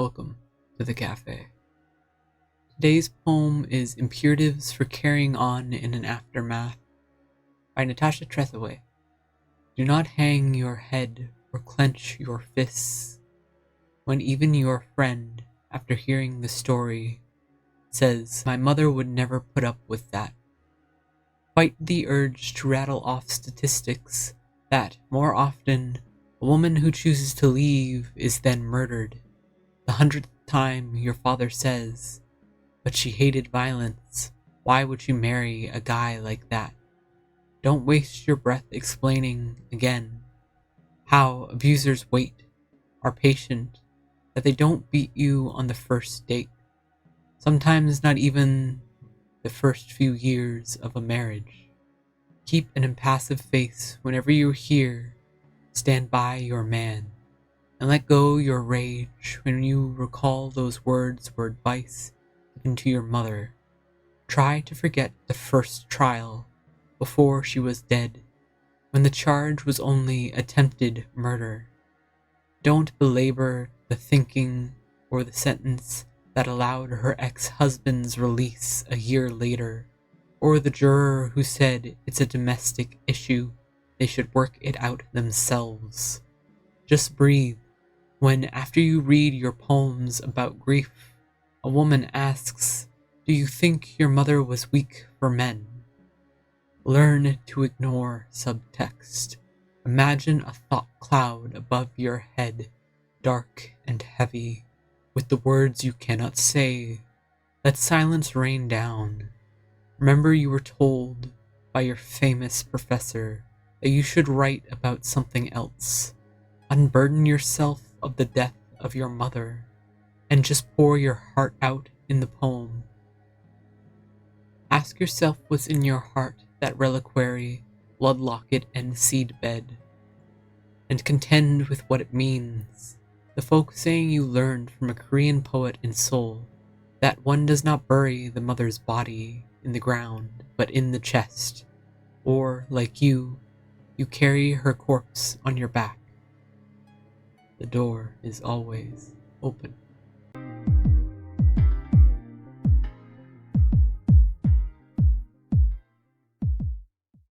Welcome to the cafe. Today's poem is Imperatives for Carrying On in an Aftermath by Natasha Trethewey. Do not hang your head or clench your fists when even your friend, after hearing the story, says, "My mother would never put up with that." Fight the urge to rattle off statistics that, more often, a woman who chooses to leave is then murdered. The 100th time your father says, "But she hated violence. Why would she marry a guy like that?" Don't waste your breath explaining again how abusers wait, are patient, that they don't beat you on the first date. Sometimes not even the first few years of a marriage. Keep an impassive face whenever you hear, "Stand by your man," and let go your rage when you recall those words were advice given to your mother. Try to forget the first trial before she was dead, when the charge was only attempted murder. Don't belabor the thinking or the sentence that allowed her ex-husband's release a year later, or the juror who said it's a domestic issue, they should work it out themselves. Just breathe when, after you read your poems about grief, a woman asks, "Do you think your mother was weak for men?" Learn to ignore subtext. Imagine a thought cloud above your head, dark and heavy, with the words you cannot say. Let silence rain down. Remember you were told by your famous professor that you should write about something else. Unburden yourself of the death of your mother, and just pour your heart out in the poem. Ask yourself what's in your heart, that reliquary, blood locket, and seed bed, and contend with what it means. The folk saying you learned from a Korean poet in Seoul, that one does not bury the mother's body in the ground, but in the chest, or, like you carry her corpse on your back. The door is always open.